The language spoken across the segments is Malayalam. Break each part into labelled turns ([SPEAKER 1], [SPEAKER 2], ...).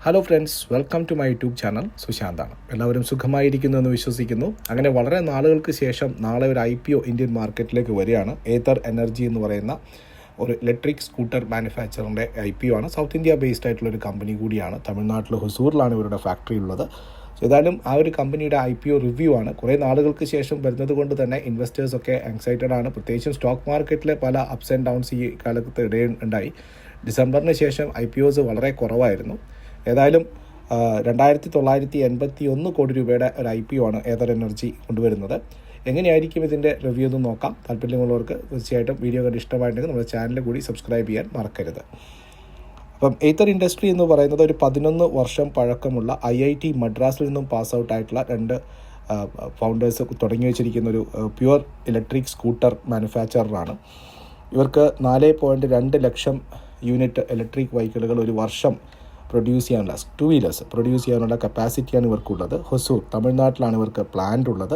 [SPEAKER 1] Hello friends, welcome to my YouTube channel. സുശാന്താണ്. എല്ലാവരും സുഖമായിരിക്കുന്നു എന്ന് വിശ്വസിക്കുന്നു. അങ്ങനെ വളരെ നാളുകൾക്ക് ശേഷം നാളെ ഒരു IPO ഇന്ത്യൻ മാർക്കറ്റിലേക്ക് വരികയാണ്. ഏതർ എനർജി എന്ന് പറയുന്ന ഒരു ഇലക്ട്രിക് സ്കൂട്ടർ മാനുഫാക്ചറിൻ്റെ IPO ആണ്. സൗത്ത് ഇന്ത്യ ബേസ്ഡ് ആയിട്ടുള്ളൊരു കമ്പനി കൂടിയാണ്. തമിഴ്നാട്ടിൽ ഹുസൂറിലാണ് ഇവരുടെ ഫാക്ടറി ഉള്ളത്. ഏതായാലും ആ ഒരു കമ്പനിയുടെ IPO റിവ്യൂ ആണ്. കുറേ നാളുകൾക്ക് ശേഷം വരുന്നത് കൊണ്ട് തന്നെ ഇൻവെസ്റ്റേഴ്സൊക്കെ എക്സൈറ്റഡ് ആണ്. പ്രത്യേകിച്ചും സ്റ്റോക്ക് മാർക്കറ്റിലെ പല അപ്സ് ആൻഡ് ഡൗൺസ് ഈ കാലത്ത് ഉണ്ടായി. ഡിസംബറിന് ശേഷം IPOs വളരെ കുറവായിരുന്നു. ഏതായാലും 2981 കോടി രൂപയുടെ ഒരു IPO ആണ് ഏതർ എനർജി കൊണ്ടുവരുന്നത്. എങ്ങനെയായിരിക്കും ഇതിൻ്റെ റിവ്യൂ എന്ന് നോക്കാം. താല്പര്യമുള്ളവർക്ക് തീർച്ചയായിട്ടും വീഡിയോ കണ്ട് ഇഷ്ടമായിട്ടുണ്ടെങ്കിൽ നമ്മുടെ ചാനൽ കൂടി സബ്സ്ക്രൈബ് ചെയ്യാൻ മറക്കരുത്. അപ്പം ഏതർ ഇൻഡസ്ട്രി എന്ന് പറയുന്നത് ഒരു 11 വർഷം പഴക്കമുള്ള IIT മദ്രാസിൽ നിന്നും പാസ് ഔട്ട് ആയിട്ടുള്ള 2 ഫൗണ്ടേഴ്സ് തുടങ്ങി വെച്ചിരിക്കുന്ന ഒരു പ്യുവർ ഇലക്ട്രിക് സ്കൂട്ടർ മാനുഫാക്ചറാണ്. ഇവർക്ക് 4.2 ലക്ഷം യൂണിറ്റ് ഇലക്ട്രിക് വെഹിക്കിളുകൾ ഒരു വർഷം പ്രൊഡ്യൂസ് ചെയ്യാനുള്ള 2 വീലേഴ്സ് പ്രൊഡ്യൂസ് ചെയ്യാനുള്ള കപ്പാസിറ്റിയാണ് ഇവർക്കുള്ളത്. ഹൊസൂർ തമിഴ്നാട്ടിലാണ് ഇവർക്ക് പ്ലാന്റ് ഉള്ളത്.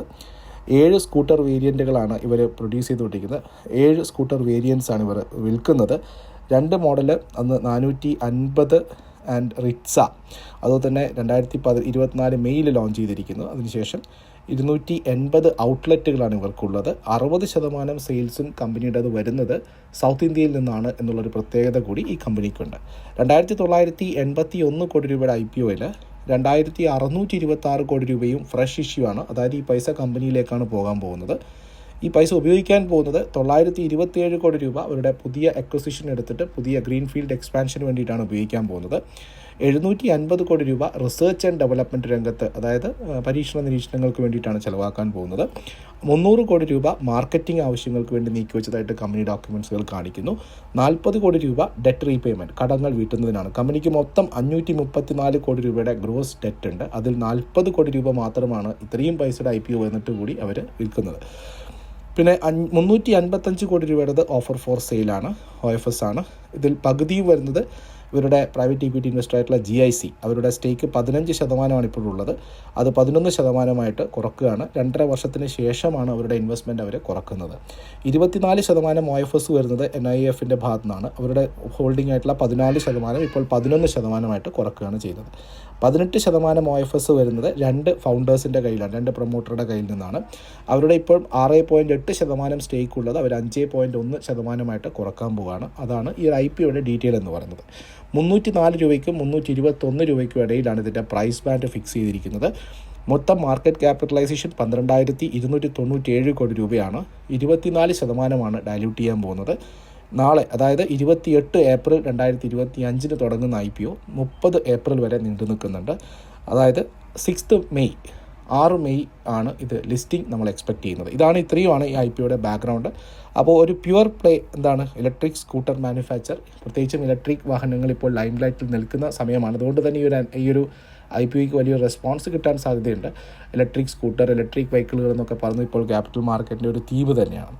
[SPEAKER 1] 7 സ്കൂട്ടർ വേരിയൻറ്റുകളാണ് ഇവർ പ്രൊഡ്യൂസ് ചെയ്തുകൊണ്ടിരിക്കുന്നത്. 7 സ്കൂട്ടർ വേരിയൻസാണ് ഇവർ വിൽക്കുന്നത്. 2 മോഡല് അന്ന് 450 ആൻഡ് റിറ്റ്സ, അതുപോലെ തന്നെ 2024 മെയ്യിൽ ലോഞ്ച് ചെയ്തിരിക്കുന്നു. അതിനുശേഷം 280 ഔട്ട്ലെറ്റുകളാണ് ഇവർക്കുള്ളത്. 60% സെയിൽസും കമ്പനിയുടെ അത് വരുന്നത് സൗത്ത് ഇന്ത്യയിൽ നിന്നാണ് എന്നുള്ളൊരു പ്രത്യേകത കൂടി ഈ കമ്പനിക്കുണ്ട്. 2981 കോടി രൂപയുടെ IPOയിൽ 2626 കോടി രൂപയും ഫ്രഷ് ഇഷ്യൂ ആണ്. അതായത് ഈ പൈസ കമ്പനിയിലേക്കാണ് പോകാൻ പോകുന്നത്. ഈ പൈസ ഉപയോഗിക്കാൻ പോകുന്നത് 927 കോടി രൂപ അവരുടെ പുതിയ അക്വസിഷൻ എടുത്തിട്ട് പുതിയ ഗ്രീൻഫീൽഡ് എക്സ്പാൻഷന് വേണ്ടിയിട്ടാണ് ഉപയോഗിക്കാൻ പോകുന്നത്. 750 കോടി രൂപ റിസർച്ച് ആൻഡ് ഡെവലപ്മെൻറ്റ് രംഗത്ത്, അതായത് പരീക്ഷണ നിരീക്ഷണങ്ങൾക്ക് വേണ്ടിയിട്ടാണ് ചിലവാക്കാൻ പോകുന്നത്. 300 കോടി രൂപ മാർക്കറ്റിംഗ് ആവശ്യങ്ങൾക്ക് വേണ്ടി നീക്കിവെച്ചതായിട്ട് കമ്പനി ഡോക്യുമെൻറ്റ്സുകൾ കാണിക്കുന്നു. 40 കോടി രൂപ ഡെറ്റ് റീപേയ്മെൻറ്റ്, കടങ്ങൾ വീട്ടുന്നതിനാണ്. കമ്പനിക്ക് മൊത്തം 534 കോടി രൂപയുടെ ഗ്രോസ് ഡെറ്റ് ഉണ്ട്. അതിൽ 40 കോടി രൂപ മാത്രമാണ് ഇത്രയും പൈസയുടെ IPO വന്നിട്ട് കൂടി അവർ വിൽക്കുന്നത്. പിന്നെ 355 കോടി രൂപയുടേത് ഓഫർ ഫോർ സെയിലാണ്, OFS ആണ്. ഇതിൽ പകുതിയും വരുന്നത് ഇവരുടെ പ്രൈവറ്റ് ഇക്വിറ്റി ഇൻവെസ്റ്റർ ആയിട്ടുള്ള GIC, അവരുടെ സ്റ്റേക്ക് 15% ഇപ്പോഴുള്ളത്. അത് 11% കുറക്കുകയാണ്. 2.5 വർഷത്തിന് ശേഷമാണ് അവരുടെ ഇൻവെസ്റ്റ്മെൻറ്റ് അവർ കുറക്കുന്നത്. 24% OFS വരുന്നത് NIFൻ്റെ ഭാഗത്തു നിന്നാണ്. അവരുടെ ഹോൾഡിംഗ് ആയിട്ടുള്ള 14% ഇപ്പോൾ 11% കുറക്കുകയാണ് ചെയ്തത്. 18% OFS വരുന്നത് 2 ഫൗണ്ടേഴ്സിൻ്റെ കയ്യിലാണ്, 2 പ്രൊമോട്ടറുടെ കയ്യിൽ നിന്നാണ്. അവരുടെ ഇപ്പോൾ 6.8% സ്റ്റേക്ക് ഉള്ളത് അവർ 5.1% കുറക്കാൻ പോവുകയാണ്. അതാണ് ഈ IPOയുടെ ഡീറ്റെയിൽ എന്ന് പറയുന്നത്. 304 രൂപയ്ക്കും 321 രൂപയ്ക്കും ഇടയിലാണ് ഇതിൻ്റെ പ്രൈസ് ബാൻഡ് ഫിക്സ് ചെയ്തിരിക്കുന്നത്. മൊത്തം മാർക്കറ്റ് ക്യാപിറ്റലൈസേഷൻ 12,297 കോടി രൂപയാണ്. 24% ഡയല്യൂട്ട് ചെയ്യാൻ പോകുന്നത്. നാളെ, അതായത് 28 ഏപ്രിൽ 2025 തുടങ്ങുന്ന IPO 30 ഏപ്രിൽ വരെ നീണ്ടു നിൽക്കുന്നുണ്ട്. അതായത് 6 മെയ് 6 മെയ് ആണ് ഇത് ലിസ്റ്റിംഗ് നമ്മൾ എക്സ്പെക്റ്റ് ചെയ്യുന്നത്. ഇത്രയുമാണ് ഈ IPOയുടെ ബാക്ക്ഗ്രൗണ്ട്. അപ്പോൾ ഒരു പ്യുവർ പ്ലേ എന്താണ് ഇലക്ട്രിക് സ്കൂട്ടർ മാനുഫാക്ചർ, പ്രത്യേകിച്ചും ഇലക്ട്രിക് വാഹനങ്ങൾ ഇപ്പോൾ ലൈം ലൈറ്റിൽ നിൽക്കുന്ന സമയമാണ്. അതുകൊണ്ട് തന്നെ ഈ ഒരു IPOയ്ക്ക് വലിയൊരു റെസ്പോൺസ് കിട്ടാൻ സാധ്യതയുണ്ട്. ഇലക്ട്രിക് സ്കൂട്ടർ, ഇലക്ട്രിക് വെഹിക്കിളുകൾ എന്നൊക്കെ പറഞ്ഞ് ഇപ്പോൾ ക്യാപിറ്റൽ മാർക്കറ്റിൻ്റെ ഒരു തീവ് തന്നെയാണ്.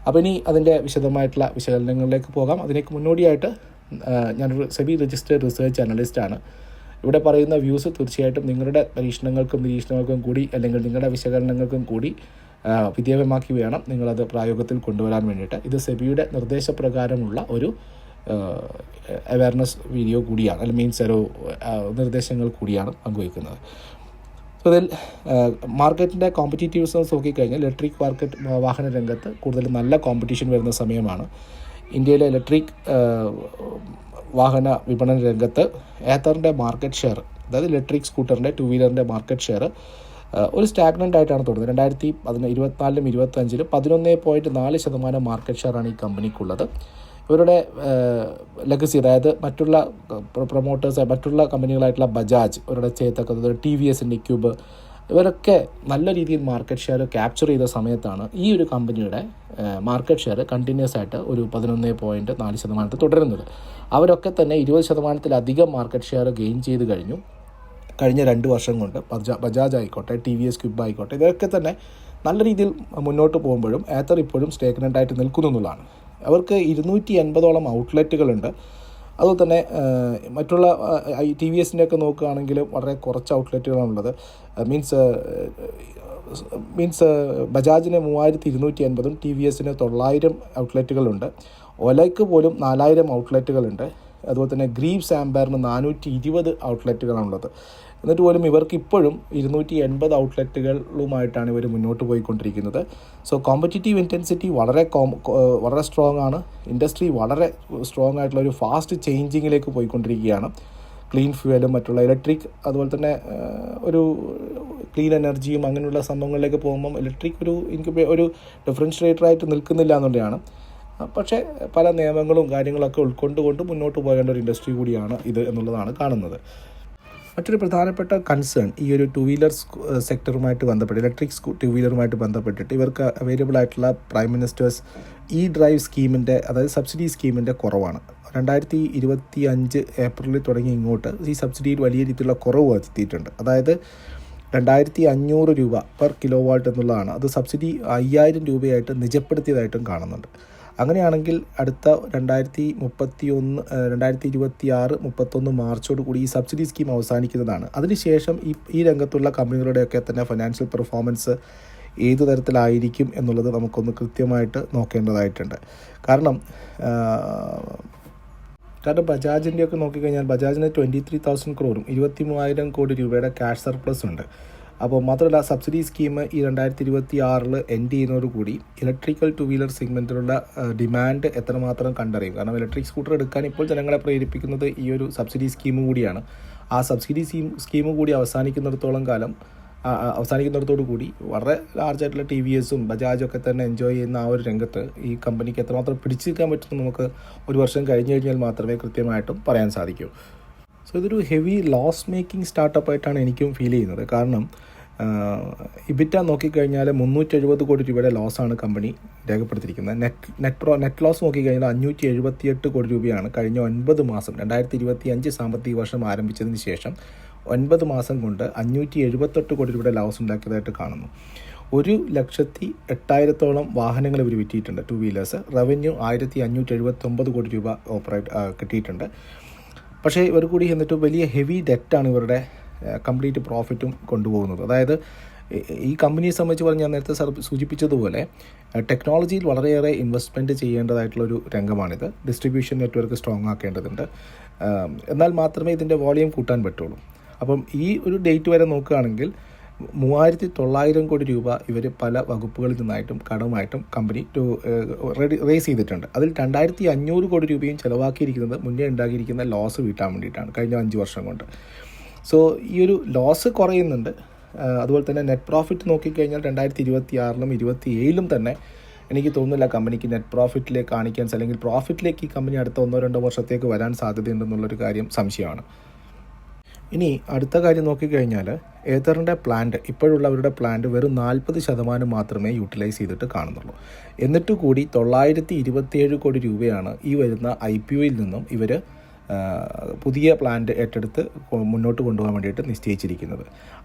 [SPEAKER 1] അപ്പോൾ ഇനി അതിൻ്റെ വിശദമായിട്ടുള്ള വിശകലനങ്ങളിലേക്ക് പോകാം. അതിനേക്ക് മുന്നോടിയായിട്ട് ഞാനൊരു സെബി രജിസ്റ്റേർഡ് റിസർച്ച് അനലിസ്റ്റാണ്. ഇവിടെ പറയുന്ന വ്യൂസ് തീർച്ചയായിട്ടും നിങ്ങളുടെ പരീക്ഷണങ്ങൾക്കും നിരീക്ഷണങ്ങൾക്കും കൂടി, അല്ലെങ്കിൽ നിങ്ങളുടെ വിശകലനങ്ങൾക്കും കൂടി വിധേയമാക്കി വേണം നിങ്ങളത് പ്രായോഗത്തിൽ കൊണ്ടുവരാൻ വേണ്ടിയിട്ട്. ഇത് സെബിയുടെ നിർദ്ദേശപ്രകാരമുള്ള ഒരു അവയർനെസ് വീഡിയോ കൂടിയാണ്, അല്ലെങ്കിൽ മീൻസ് ഒരു നിർദ്ദേശങ്ങൾ കൂടിയാണ് പങ്കുവയ്ക്കുന്നത്. അതിൽ മാർക്കറ്റിൻ്റെ കോമ്പറ്റീറ്റീവ്സ് നോക്കിക്കഴിഞ്ഞാൽ ഇലക്ട്രിക് വാഹന രംഗത്ത് കൂടുതൽ നല്ല കോമ്പറ്റീഷൻ വരുന്ന സമയമാണ്. ഇന്ത്യയിലെ ഇലക്ട്രിക് വാഹന വിപണന രംഗത്ത് ഏതറിൻ്റെ മാർക്കറ്റ് ഷെയർ, അതായത് ഇലക്ട്രിക് സ്കൂട്ടറിൻ്റെ 2 വീലറിൻ്റെ മാർക്കറ്റ് ഷെയർ ഒരു സ്റ്റാഗ്നൻ്റ് ആയിട്ടാണ് തുടങ്ങുന്നത്. 2024-ലും 2025-ലും 11.4% മാർക്കറ്റ് ഷെയറാണ് ഈ കമ്പനിക്കുള്ളത്. ഇവരുടെ ലെഗസി, അതായത് മറ്റുള്ള പ്രൊമോട്ടേഴ്സ്, മറ്റുള്ള കമ്പനികളായിട്ടുള്ള ബജാജ്, ഇവരുടെ ചേതക്, TVSൻ്റെ ക്യൂബ്, ഇവരൊക്കെ നല്ല രീതിയിൽ മാർക്കറ്റ് ഷെയർ ക്യാപ്ചർ ചെയ്ത സമയത്താണ് ഈ ഒരു കമ്പനിയുടെ മാർക്കറ്റ് ഷെയർ കണ്ടിന്യൂസ് ആയിട്ട് ഒരു 11.4% തുടരുന്നത്. അവരൊക്കെ തന്നെ 20%-ലധികം മാർക്കറ്റ് ഷെയർ ഗെയിൻ ചെയ്ത് കഴിഞ്ഞു കഴിഞ്ഞ 2 വർഷം കൊണ്ട്. ബജാജ് ആയിക്കോട്ടെ, TVS ക്യൂബ് ആയിക്കോട്ടെ, ഇതൊക്കെ തന്നെ നല്ല രീതിയിൽ മുന്നോട്ട് പോകുമ്പോഴും ഏതർ ഇപ്പോഴും സ്റ്റേഗ്നൻ്റ് ആയിട്ട് നിൽക്കുന്നു എന്നുള്ളതാണ്. അവർക്ക് 280ഓളം ഔട്ട്ലെറ്റുകളുണ്ട്. അതുപോലെ തന്നെ മറ്റുള്ള TVSൻ്റെ ഒക്കെ നോക്കുകയാണെങ്കിൽ വളരെ കുറച്ച് ഔട്ട്ലെറ്റുകളാണുള്ളത്. മീൻസ് ബജാജിന് 3280, TVSന് 900 ഔട്ട്ലെറ്റുകളുണ്ട്. ഒലയ്ക്ക് പോലും 4000 ഔട്ട്ലെറ്റുകളുണ്ട്. അതുപോലെ തന്നെ ഗ്രീവ്സ് ആംബറിന് 420 ഔട്ട്ലെറ്റുകളാണുള്ളത്. എന്നിട്ട് പോലും ഇവർക്ക് ഇപ്പോഴും 280 ഔട്ട്ലെറ്റുകളുമായിട്ടാണ് ഇവർ മുന്നോട്ട് പോയിക്കൊണ്ടിരിക്കുന്നത്. സോ കോമ്പറ്റീറ്റീവ് ഇൻറ്റൻസിറ്റി വളരെ സ്ട്രോങ് ആണ്. ഇൻഡസ്ട്രി വളരെ സ്ട്രോങ് ആയിട്ടുള്ള ഒരു ഫാസ്റ്റ് ചേഞ്ചിങ്ങിലേക്ക് പോയിക്കൊണ്ടിരിക്കുകയാണ്. ക്ലീൻ ഫ്യൂവലും മറ്റുള്ള ഇലക്ട്രിക്, അതുപോലെ തന്നെ ഒരു ക്ലീൻ എനർജിയും അങ്ങനെയുള്ള സംഭവങ്ങളിലേക്ക് പോകുമ്പം ഇലക്ട്രിക് ഒരു ഡിഫറൻഷ്യേറ്ററായിട്ട് നിൽക്കുന്നില്ല എന്നുള്ളതാണ്. പക്ഷേ പല നിയമങ്ങളും കാര്യങ്ങളൊക്കെ ഉൾക്കൊണ്ടുകൊണ്ട് മുന്നോട്ട് പോകേണ്ട ഒരു ഇൻഡസ്ട്രി കൂടിയാണ് ഇത് എന്നുള്ളതാണ് കാണുന്നത്. മറ്റൊരു പ്രധാനപ്പെട്ട കൺസേൺ ഈ ഒരു ടു വീലർ സെക്ടറുമായിട്ട് ബന്ധപ്പെട്ട്, ഇലക്ട്രിക് ടു വീലറുമായിട്ട് ബന്ധപ്പെട്ടിട്ട് ഇവർക്ക് അവൈലബിൾ ആയിട്ടുള്ള പ്രൈം മിനിസ്റ്റേഴ്സ് ഡ്രൈവ് സ്കീമിൻ്റെ, അതായത് സബ്സിഡി സ്കീമിൻ്റെ കുറവാണ്. 2025 ഏപ്രിലിൽ തുടങ്ങി ഇങ്ങോട്ട് ഈ സബ്സിഡിയിൽ വലിയ രീതിയിലുള്ള കുറവ് വരുത്തിയിട്ടുണ്ട്. അതായത് 2500 രൂപ പെർ കിലോ വാട്ട് എന്നുള്ളതാണ്. അത് സബ്സിഡി 5000 രൂപയായിട്ട് നിജപ്പെടുത്തിയതായിട്ടും കാണുന്നുണ്ട്. അങ്ങനെയാണെങ്കിൽ അടുത്ത 2026-31 മാർച്ചോട് കൂടി ഈ സബ്സിഡി സ്കീം അവസാനിക്കുന്നതാണ്. അതിനുശേഷം ഈ രംഗത്തുള്ള കമ്പനികളുടെയൊക്കെ തന്നെ ഫിനാൻഷ്യൽ പെർഫോമൻസ് ഏതു തരത്തിലായിരിക്കും എന്നുള്ളത് നമുക്കൊന്ന് കൃത്യമായിട്ട് നോക്കേണ്ടതായിട്ടുണ്ട്. കാരണം ബജാജിൻ്റെയൊക്കെ നോക്കിക്കഴിഞ്ഞാൽ ബജാജിന് 23,000 crore 23,000 കോടി രൂപയുടെ ക്യാഷ് സർപ്ലസ് ഉണ്ട്. അപ്പോൾ മാത്രമല്ല സബ്സിഡി സ്കീം ഈ 2026 എൻഡ് ചെയ്യുന്നതോടുകൂടി ഇലക്ട്രിക്കൽ ടു വീലർ സെഗ്മെൻറ്റിലുള്ള ഡിമാൻഡ് എത്രമാത്രം കണ്ടറിയും. കാരണം ഇലക്ട്രിക് സ്കൂട്ടർ എടുക്കാൻ ഇപ്പോൾ ജനങ്ങളെ പ്രേരിപ്പിക്കുന്നത് ഈ ഒരു സബ്സിഡി സ്കീം കൂടിയാണ്. ആ സബ്സിഡി സ്കീം കൂടി അവസാനിക്കുന്നിടത്തോടു കൂടി വളരെ ലാർജായിട്ടുള്ള TVSഉം ബജാജൊക്കെ തന്നെ എൻജോയ് ചെയ്യുന്ന ആ ഒരു രംഗത്ത് ഈ കമ്പനിക്ക് എത്രമാത്രം പിടിച്ചു നിൽക്കാൻ പറ്റുമെന്ന് നമുക്ക് ഒരു വർഷം കഴിഞ്ഞാൽ മാത്രമേ കൃത്യമായിട്ടും പറയാൻ സാധിക്കൂ. സോ ഇതൊരു ഹെവി ലോസ് മേക്കിംഗ് സ്റ്റാർട്ടപ്പായിട്ടാണ് എനിക്കും ഫീൽ ചെയ്യുന്നത്. കാരണം ഇബിറ്റ നോക്കിക്കഴിഞ്ഞാൽ 370 കോടി രൂപയുടെ ലോസാണ് കമ്പനി രേഖപ്പെടുത്തിയിരിക്കുന്നത്. നെറ്റ് ലോസ് നോക്കിക്കഴിഞ്ഞാൽ 578 കോടി രൂപയാണ് കഴിഞ്ഞ 9 മാസം 2025 സാമ്പത്തിക വർഷം ആരംഭിച്ചതിന് ശേഷം 9 മാസം കൊണ്ട് 578 കോടി രൂപയുടെ ലോസ് ഉണ്ടാക്കിയതായിട്ട് കാണുന്നു. 1,08,000 വാഹനങ്ങൾ ഇവർ വിറ്റിയിട്ടുണ്ട്, ടു വീലേഴ്സ്. റവന്യൂ 1,579 കോടി രൂപ കിട്ടിയിട്ടുണ്ട്. പക്ഷേ ഇവർ കൂടി എന്നിട്ട് വലിയ ഹെവി ഡെറ്റാണ് ഇവരുടെ കംപ്ലീറ്റ് പ്രോഫിറ്റും കൊണ്ടുപോകുന്നത്. അതായത് ഈ കമ്പനിയെ സംബന്ധിച്ച് പറഞ്ഞാൽ നേരത്തെ സൂചിപ്പിച്ചതുപോലെ ടെക്നോളജിയിൽ വളരെയേറെ ഇൻവെസ്റ്റ്മെൻറ്റ് ചെയ്യേണ്ടതായിട്ടുള്ളൊരു രംഗമാണിത്. ഡിസ്ട്രിബ്യൂഷൻ നെറ്റ്വർക്ക് സ്ട്രോങ് ആക്കേണ്ടതുണ്ട്. എന്നാൽ മാത്രമേ ഇതിൻ്റെ വോളിയം കൂട്ടാൻ പറ്റുള്ളൂ. അപ്പം ഈ ഒരു ഡേറ്റ് വരെ നോക്കുകയാണെങ്കിൽ 3,900 കോടി രൂപ ഇവർ പല വകുപ്പുകളിൽ നിന്നായിട്ടും കടമായിട്ടും കമ്പനി റേസ് ചെയ്തിട്ടുണ്ട്. അതിൽ 2,500 കോടി രൂപയും ചിലവാക്കിയിരിക്കുന്നത് മുന്നേ ഉണ്ടാക്കിയിരിക്കുന്ന ലോസ് വീട്ടാൻ വേണ്ടിയിട്ടാണ് കഴിഞ്ഞ 5 വർഷം കൊണ്ട്. സോ ഈ ഒരു ലോസ് കുറയുന്നുണ്ട്. അതുപോലെ തന്നെ നെറ്റ് പ്രോഫിറ്റ് നോക്കിക്കഴിഞ്ഞാൽ 2026-ലും 2027-ലും തന്നെ എനിക്ക് തോന്നുന്നില്ല കമ്പനിക്ക് നെറ്റ് പ്രോഫിറ്റിലേക്ക് കാണിക്കാൻ, അല്ലെങ്കിൽ പ്രോഫിറ്റിലേക്ക് ഈ കമ്പനി അടുത്ത 1-2 വർഷത്തേക്ക് വരാൻ സാധ്യതയുണ്ടെന്നുള്ളൊരു കാര്യം സംശയമാണ്. ഇനി അടുത്ത കാര്യം നോക്കിക്കഴിഞ്ഞാൽ ഏതറിൻ്റെ ഇപ്പോഴുള്ള അവരുടെ പ്ലാന്റ് വെറും 40% മാത്രമേ യൂട്ടിലൈസ് ചെയ്തിട്ട് കാണുന്നുള്ളൂ. എന്നിട്ട് കൂടി 927 കോടി രൂപയാണ് ഈ വരുന്ന IPOയിൽ നിന്നും ഇവർ പുതിയ പ്ലാന്റ് ഏറ്റെടുത്ത് മുന്നോട്ട് കൊണ്ടുപോകാൻ വേണ്ടിയിട്ട് നിശ്ചയിച്ചിരിക്കുന്നത്.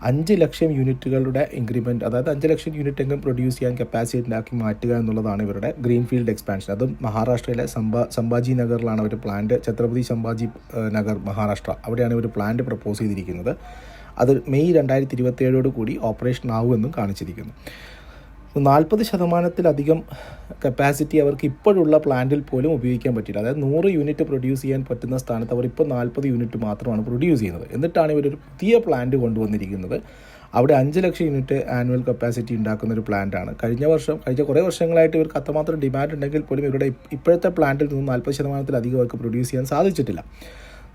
[SPEAKER 1] 5 ലക്ഷം യൂണിറ്റുകളുടെ ഇൻക്രിമെൻറ്റ്, അതായത് 5 ലക്ഷം യൂണിറ്റ് എങ്കിലും പ്രൊഡ്യൂസ് ചെയ്യാൻ കപ്പാസിറ്റി ഉണ്ടാക്കി മാറ്റുക എന്നുള്ളതാണ് ഇവരുടെ ഗ്രീൻഫീൽഡ് എക്സ്പാൻഷൻ. അതും മഹാരാഷ്ട്രയിലെ സംഭാജി നഗറിലാണ് ഒരു പ്ലാന്റ്, ഛത്രപതി സംഭാജി നഗർ, മഹാരാഷ്ട്ര. അവിടെയാണ് ഇവർ പ്ലാന്റ് പ്രപ്പോസ് ചെയ്തിരിക്കുന്നത്. അത് മെയ് 2027 കൂടി ഓപ്പറേഷൻ ആവുമെന്നും കാണിച്ചിരിക്കുന്നു. 40%-ലധികം കപ്പാസിറ്റി അവർക്ക് ഇപ്പോഴുള്ള പ്ലാന്റിൽ പോലും ഉപയോഗിക്കാൻ പറ്റില്ല. അതായത് 100 യൂണിറ്റ് പ്രൊഡ്യൂസ് ചെയ്യാൻ പറ്റുന്ന സ്ഥാനത്ത് അവർ ഇപ്പോൾ 40 യൂണിറ്റ് മാത്രമാണ് പ്രൊഡ്യൂസ് ചെയ്യുന്നത്. എന്നിട്ടാണ് ഇവരൊരു പുതിയ പ്ലാന്റ് കൊണ്ടുവന്നിരിക്കുന്നത്. അവിടെ 5 ലക്ഷം യൂണിറ്റ് ആനുവൽ കപ്പാസിറ്റി ഉണ്ടാക്കുന്ന ഒരു പ്ലാന്റാണ്. കഴിഞ്ഞ കുറേ വർഷങ്ങളായിട്ട് ഇവർക്ക് അത്രമാത്രം ഡിമാൻഡ് ഉണ്ടെങ്കിൽ പോലും ഇവരുടെ ഇപ്പോഴത്തെ പ്ലാന്റിൽ നിന്നും 40%-ലധികം അവർക്ക് പ്രൊഡ്യൂസ് ചെയ്യാൻ സാധിച്ചിട്ടില്ല.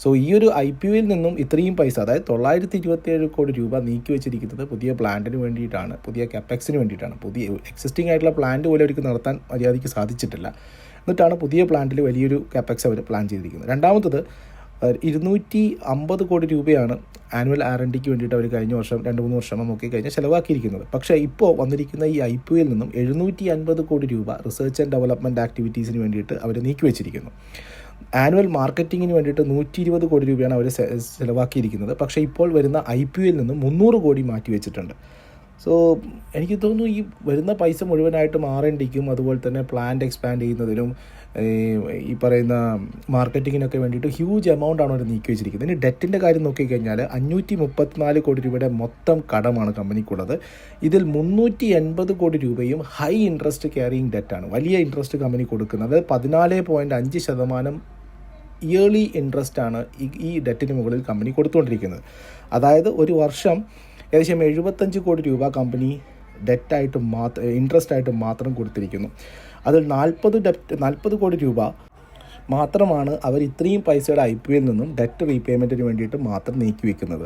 [SPEAKER 1] സോ ഈ ഒരു IPOയിൽ നിന്നും ഇത്രയും പൈസ, അതായത് 927 കോടി രൂപ നീക്കി വെച്ചിരിക്കുന്നത് പുതിയ പ്ലാന്റിന് വേണ്ടിയിട്ടാണ്, പുതിയ കപ്പാക്സിന് വേണ്ടിയിട്ടാണ്. പുതിയ എക്സിസ്റ്റിംഗ് ആയിട്ടുള്ള പ്ലാന്റ് പോലും അവർക്ക് നടത്താൻ മര്യാദയ്ക്ക് സാധിച്ചിട്ടില്ല. എന്നിട്ടാണ് പുതിയ പ്ലാന്റിൽ വലിയൊരു കപ്പാക്സ് അവർ പ്ലാൻ ചെയ്തിരിക്കുന്നത്. രണ്ടാമത്തത് 250 കോടി രൂപയാണ് ആനുവൽ R&Dക്ക് വേണ്ടിയിട്ട് അവർ കഴിഞ്ഞ വർഷം 2-3 വർഷം നോക്കിക്കഴിഞ്ഞാൽ ചിലവാക്കിയിരിക്കുന്നത്. പക്ഷേ ഇപ്പോൾ വന്നിരിക്കുന്ന ഈ IPOയിൽ നിന്നും 750 കോടി രൂപ റിസർച്ച് ആൻഡ് ഡെവലപ്മെൻറ്റ് ആക്ടിവിറ്റീസിന് വേണ്ടിയിട്ട് അവർ നീക്കി വെച്ചിരിക്കുന്നു. ആനുവൽ മാർക്കറ്റിങ്ങിന് വേണ്ടിയിട്ട് 120 കോടി രൂപയാണ് അവർ ചിലവാക്കിയിരിക്കുന്നത്. പക്ഷേ ഇപ്പോൾ വരുന്ന IPOയിൽ നിന്നും 300 കോടി മാറ്റി വെച്ചിട്ടുണ്ട്. സോ എനിക്ക് തോന്നുന്നു ഈ വരുന്ന പൈസ മുഴുവനായിട്ടും R&Dക്കും അതുപോലെ തന്നെ പ്ലാന്റ് എക്സ്പാൻഡ് ചെയ്യുന്നതിനും ഈ പറയുന്ന മാർക്കറ്റിങ്ങിനൊക്കെ വേണ്ടിയിട്ട് ഹ്യൂജ് എമൗണ്ടാണ് അവർ നീക്കി വെച്ചിരിക്കുന്നത്. ഇനി ഡെറ്റിൻ്റെ കാര്യം നോക്കിക്കഴിഞ്ഞാൽ 534 കോടി രൂപയുടെ മൊത്തം കടമാണ് കമ്പനിക്കുള്ളത്. ഇതിൽ 380 കോടി രൂപയും ഹൈ ഇൻട്രസ്റ്റ് ക്യാരിയിങ് ഡെറ്റാണ്. വലിയ ഇൻട്രസ്റ്റ് കമ്പനി കൊടുക്കുന്നത്. 14.5% ഇയർലി ഇൻട്രസ്റ്റ് ആണ് ഈ ഡെറ്റിന് മുകളിൽ കമ്പനി കൊടുത്തുകൊണ്ടിരിക്കുന്നത്. അതായത് ഒരു വർഷം ഏകദേശം 75 കോടി രൂപ കമ്പനി ഡെറ്റായിട്ട് ഇൻട്രസ്റ്റ് ആയിട്ട് മാത്രം കൊടുത്തിരിക്കുന്നു. അതിൽ 40 കോടി രൂപ മാത്രമാണ് അവർ ഇത്രയും പൈസയുടെ IPOയിൽ നിന്നും ഡെറ്റ് റീപേയ്മെൻറ്റിന് വേണ്ടിയിട്ട് മാത്രം നീക്കി വയ്ക്കുന്നത്.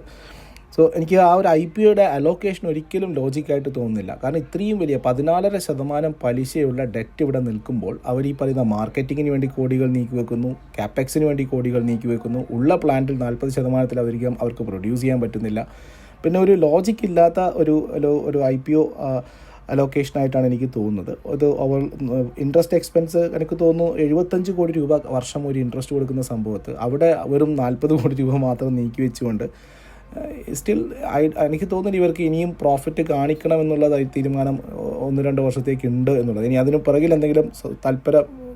[SPEAKER 1] സോ എനിക്ക് ആ ഒരു IPOയുടെ അലോക്കേഷൻ ഒരിക്കലും ലോജിക്കായിട്ട് തോന്നുന്നില്ല. കാരണം ഇത്രയും വലിയ 14% പലിശയുള്ള ഡെറ്റ് ഇവിടെ നിൽക്കുമ്പോൾ അവർ ഈ പറയുന്ന മാർക്കറ്റിങ്ങിന് വേണ്ടി കോടികൾ നീക്കി വെക്കുന്നു, കാപ്പെക്സിന് വേണ്ടി കോടികൾ നീക്കി വെക്കുന്നു, ഉള്ള പ്ലാന്റിൽ 40% അവർക്ക് പ്രൊഡ്യൂസ് ചെയ്യാൻ പറ്റുന്നില്ല. പിന്നെ ഒരു ലോജിക്ക് ഇല്ലാത്ത ഒരു IPO അലോക്കേഷനായിട്ടാണ് എനിക്ക് തോന്നുന്നത്. അത് ഇൻട്രസ്റ്റ് എക്സ്പെൻസ് എനിക്ക് തോന്നുന്നു 75 കോടി രൂപ വർഷം ഒരു ഇൻട്രസ്റ്റ് കൊടുക്കുന്ന സംഭവത്ത് അവിടെ വെറും 40 കോടി രൂപ മാത്രം നീക്കി വെച്ചുകൊണ്ട് സ്റ്റിൽ എനിക്ക് തോന്നുന്നു ഇവർക്ക് ഇനിയും പ്രോഫിറ്റ് കാണിക്കണമെന്നുള്ള തീരുമാനം 1-2 വർഷത്തേക്ക് ഉണ്ട് എന്നുള്ളത്. ഇനി അതിന് പിറകിൽ എന്തെങ്കിലും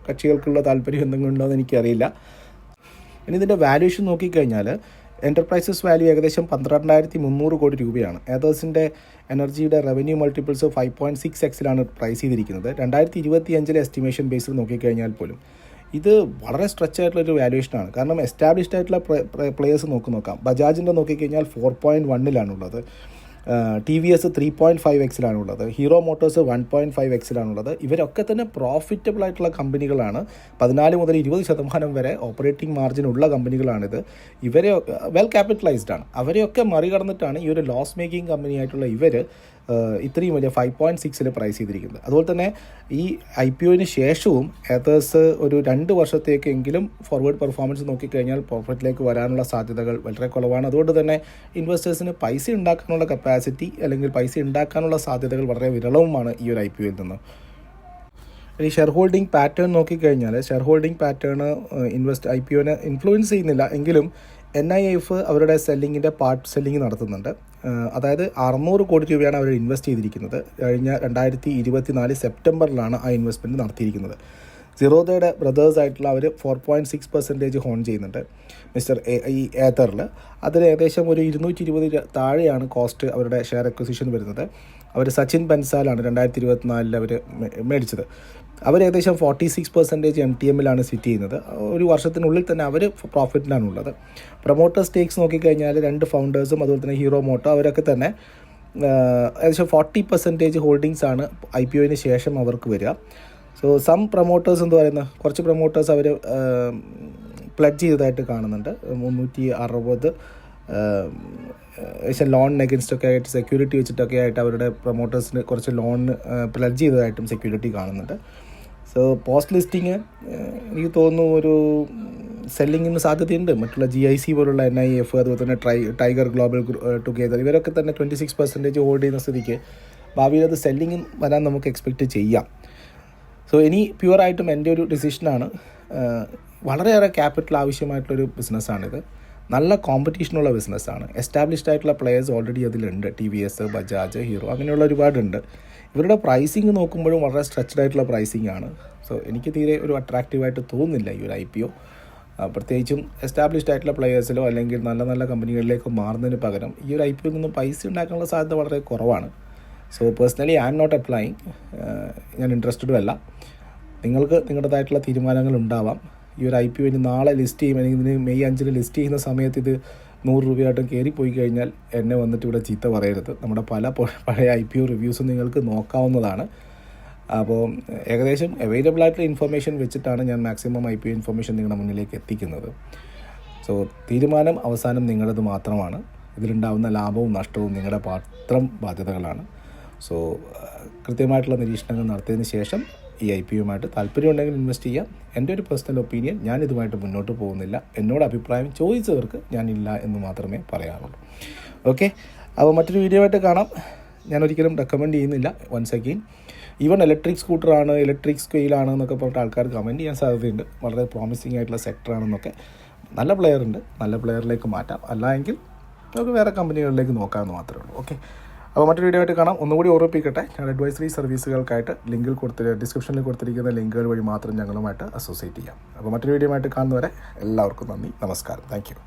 [SPEAKER 1] കക്ഷികൾക്കുള്ള താല്പര്യം എന്തെങ്കിലും ഉണ്ടോ എന്ന് എനിക്കറിയില്ല. ഇനി ഇതിൻ്റെ വാല്യൂഷൻ നോക്കിക്കഴിഞ്ഞാൽ എൻ്റർപ്രൈസസ് വാല്യൂ ഏകദേശം 12,300 കോടി രൂപയാണ്. ഏതേഴ്സിൻ്റെ എനർജിയുടെ റവന്യൂ മൾട്ടിപ്പിൾസ് 5.6x പ്രൈസ് ചെയ്തിരിക്കുന്നത്. 2025 എസ്റ്റിമേഷൻ ബേസിൽ നോക്കിക്കഴിഞ്ഞാൽ പോലും ഇത് വളരെ സ്ട്രെച്ച് ആയിട്ടുള്ളൊരു വാല്യൂഷനാണ്. കാരണം എസ്റ്റാബ്ലിഷ്ഡ് ആയിട്ടുള്ള പ്ലേയേഴ്സ് നോക്കാം. ബജാജിൻ്റെ നോക്കിക്കഴിഞ്ഞാൽ 4.1 TVS 3.5x hero Motors 1.5x ഇവരൊക്കെ തന്നെ പ്രോഫിറ്റബിൾ ആയിട്ടുള്ള കമ്പനികളാണ്. 14 മുതൽ 20% വരെ ഓപ്പറേറ്റിംഗ് മാർജിൻ ഉള്ള കമ്പനികളാണിത്. ഇവരെ വെൽ ക്യാപിറ്റലൈസ്ഡ് ആണ്. അവരെയൊക്കെ മറികടന്നിട്ടാണ് ഈ ഒരു ലോസ് മേക്കിംഗ് കമ്പനിയായിട്ടുള്ള ഇവർ ഇത്രയും വലിയ 5.6 പ്രൈസ് ചെയ്തിരിക്കുന്നത്. അതുപോലെ തന്നെ ഈ IPOന് ശേഷവും ഏതേഴ്സ് ഒരു 2 വർഷത്തേക്കെങ്കിലും ഫോർവേഡ് പെർഫോമൻസ് നോക്കിക്കഴിഞ്ഞാൽ പ്രോഫിറ്റിലേക്ക് വരാനുള്ള സാധ്യതകൾ വളരെ കുറവാണ്. അതുകൊണ്ട് തന്നെ ഇൻവെസ്റ്റേഴ്സിന് പൈസ ഉണ്ടാക്കാനുള്ള കപ്പാസിറ്റി അല്ലെങ്കിൽ പൈസ ഉണ്ടാക്കാനുള്ള സാധ്യതകൾ വളരെ വിരളവുമാണ് ഈ ഒരു IPOയിൽ നിന്ന്. ഈ ഷെയർ ഹോൾഡിംഗ് പാറ്റേൺ നോക്കിക്കഴിഞ്ഞാൽ ഷെയർ ഹോൾഡിംഗ് പാറ്റേൺ IPOനെ ഇൻഫ്ലുവൻസ് ചെയ്യുന്നില്ല. എങ്കിലും NIIF അവരുടെ പാർട്ട് സെല്ലിംഗ് നടത്തുന്നുണ്ട്. അതായത് 600 കോടി രൂപയാണ് അവർ ഇൻവെസ്റ്റ് ചെയ്തിരിക്കുന്നത്. കഴിഞ്ഞ 2024 സെപ്റ്റംബറിലാണ് ആ ഇൻവെസ്റ്റ്മെൻറ്റ് നടത്തിയിരിക്കുന്നത്. സിറോദയുടെ ബ്രദേഴ്സ് ആയിട്ടുള്ള അവർ 4.6% ഹോൺ ചെയ്യുന്നുണ്ട് ഈ ഏത്തറിൽ. അതിൽ ഏകദേശം ഒരു 220 താഴെയാണ് കോസ്റ്റ് അവരുടെ ഷെയർ അക്വിസിഷൻ വരുന്നത്. അവർ സച്ചിൻ ബൻസാലാണ് 2024 അവർ മേടിച്ചത്. അവർ ഏകദേശം 46% MTMലാണ് സിറ്റ് ചെയ്യുന്നത്. ഒരു വർഷത്തിനുള്ളിൽ തന്നെ അവർ പ്രോഫിറ്റിലാണുള്ളത്. പ്രൊമോട്ടർ സ്റ്റേക്സ് നോക്കിക്കഴിഞ്ഞാൽ 2 ഫൗണ്ടേഴ്സും അതുപോലെ തന്നെ ഹീറോ മോട്ടോ അവരൊക്കെ തന്നെ ഏകദേശം 40% ഹോൾഡിങ്സ് ആണ് IPOന് ശേഷം അവർക്ക് വരിക. സോ സം പ്രൊമോട്ടേഴ്സ് എന്ന് പറയുന്ന കുറച്ച് പ്രൊമോട്ടേഴ്സ് അവർ പ്ലഡ്ജ് ചെയ്തതായിട്ട് കാണുന്നുണ്ട്. 360 ലോൺ അഗൻസ്റ്റൊക്കെ ആയിട്ട് സെക്യൂരിറ്റി വെച്ചിട്ടൊക്കെ ആയിട്ട് അവരുടെ പ്രൊമോട്ടേഴ്സിന് കുറച്ച് ലോൺ പ്ലഡ്ജ് ചെയ്തതായിട്ടും സെക്യൂരിറ്റി കാണുന്നുണ്ട്. സോ പോസ്റ്റ് ലിസ്റ്റിങ് എനിക്ക് തോന്നുന്നു ഒരു സെല്ലിങ്ങിന് സാധ്യതയുണ്ട്. മറ്റുള്ള GIC പോലുള്ള NIIF അതുപോലെ തന്നെ ടൈഗർ ഗ്ലോബൽ ടുഗെദർ ഇവരൊക്കെ തന്നെ 26% ഹോൾഡ് ചെയ്യുന്ന സ്ഥിതിക്ക് ഭാവിയിൽ അത് സെല്ലിങ് വരാൻ നമുക്ക് എക്സ്പെക്റ്റ് ചെയ്യാം. സോ ഇനി പ്യുവറായിട്ടും എൻ്റെ ഒരു ഡിസിഷനാണ്. വളരെയേറെ ക്യാപിറ്റൽ ആവശ്യമായിട്ടുള്ളൊരു ബിസിനസ്സാണിത്. നല്ല കോമ്പറ്റീഷനുള്ള ബിസിനസ്സാണ്. എസ്റ്റാബ്ലിഷ്ഡ് ആയിട്ടുള്ള പ്ലെയേഴ്സ് ഓൾറെഡി അതിലുണ്ട്. TVS, ബജാജ്, ഹീറോ അങ്ങനെയുള്ള ഒരുപാടുണ്ട്. ഇവരുടെ പ്രൈസിങ് നോക്കുമ്പോഴും വളരെ സ്ട്രെച്ച്ഡ് ആയിട്ടുള്ള പ്രൈസിങ് ആണ്. സോ എനിക്ക് തീരെ ഒരു അട്രാക്റ്റീവായിട്ട് തോന്നുന്നില്ല ഈ ഒരു IPO. പ്രത്യേകിച്ചും എസ്റ്റാബ്ലിഷ്ഡ് ആയിട്ടുള്ള പ്ലെയേഴ്സിലോ അല്ലെങ്കിൽ നല്ല നല്ല കമ്പനികളിലേക്ക് മാറുന്നതിന് പകരം ഈ ഒരു IPOയിൽ നിന്നും പൈസ ഉണ്ടാക്കാനുള്ള സാധ്യത വളരെ കുറവാണ്. So personally I am not applying. ഞാൻ ഇൻട്രസ്റ്റഡും അല്ല. നിങ്ങൾക്ക് നിങ്ങളുടേതായിട്ടുള്ള തീരുമാനങ്ങൾ ഉണ്ടാവാം. ഈ ഒരു IPO ഇനി നാളെ ലിസ്റ്റ് ചെയ്യും അല്ലെങ്കിൽ ഇതിന് May 5 ലിസ്റ്റ് ചെയ്യുന്ന സമയത്ത് ഇത് 100 രൂപയായിട്ടും കയറിപ്പോയി കഴിഞ്ഞാൽ എന്നെ വന്നിട്ട് ഇവിടെ ചീത്ത പറയരുത്. നമ്മുടെ പഴയ IPO റിവ്യൂസും നിങ്ങൾക്ക് നോക്കാവുന്നതാണ്. അപ്പോൾ ഏകദേശം അവൈലബിൾ ആയിട്ടുള്ള ഇൻഫർമേഷൻ വെച്ചിട്ടാണ് ഞാൻ മാക്സിമം IPO ഇൻഫർമേഷൻ നിങ്ങളുടെ മുന്നിലേക്ക് എത്തിക്കുന്നത്. സോ തീരുമാനം അവസാനം നിങ്ങളത് മാത്രമാണ്. ഇതിലുണ്ടാകുന്ന ലാഭവും നഷ്ടവും നിങ്ങളുടെ മാത്രം ബാധ്യതകളാണ്. സോ കൃത്യമായിട്ടുള്ള നിരീക്ഷണങ്ങൾ നടത്തിയതിന് ശേഷം ഈ IPOയുമായിട്ട് താല്പര്യമുണ്ടെങ്കിൽ ഇൻവെസ്റ്റ് ചെയ്യാം. എൻ്റെ ഒരു പേഴ്സണൽ ഒപ്പീനിയൻ, ഞാൻ ഇതുമായിട്ട് മുന്നോട്ട് പോകുന്നില്ല. എന്നോട് അഭിപ്രായം ചോദിച്ചവർക്ക് ഞാനില്ല എന്ന് മാത്രമേ പറയാറുള്ളൂ. ഓക്കെ, അപ്പോൾ മറ്റൊരു വീഡിയോ ആയിട്ട് കാണാം. ഞാൻ ഒരിക്കലും റെക്കമെൻഡ് ചെയ്യുന്നില്ല. വൺസ് അഗെയിൻ, ഈവൻ ഇലക്ട്രിക് സ്കൂട്ടറാണ്, ഇലക്ട്രിക് സ്കെയിലാണ് എന്നൊക്കെ പറഞ്ഞിട്ട് ആൾക്കാർ കമൻറ്റ് ചെയ്യാൻ സാധ്യതയുണ്ട്. വളരെ പ്രോമിസിങ് ആയിട്ടുള്ള സെക്ടറാണെന്നൊക്കെ. നല്ല പ്ലെയർ ഉണ്ട്, നല്ല പ്ലെയറിലേക്ക് മാറ്റാം. അല്ല എങ്കിൽ നമുക്ക് വേറെ കമ്പനികളിലേക്ക് നോക്കാമെന്ന് മാത്രമേ ഉള്ളൂ. ഓക്കെ, അപ്പോൾ മറ്റൊരു വീഡിയോ ആയിട്ട് കാണാം. ഒന്നുകൂടി ഓർമ്മിപ്പിക്കട്ടെ, ഞാൻ അഡ്വൈസറി സർവീസുകൾക്കായിട്ട് ഡിസ്ക്രിപ്ഷനിൽ കൊടുത്തിരിക്കുന്ന ലിങ്കുകൾ വഴി മാത്രം ഞങ്ങളുമായിട്ട് അസോസിയേറ്റ് ചെയ്യാം. അപ്പോൾ മറ്റൊരു വീഡിയോ ആയിട്ട് കാണുന്നവരെ എല്ലാവർക്കും നന്ദി, നമസ്കാരം, താങ്ക് യു.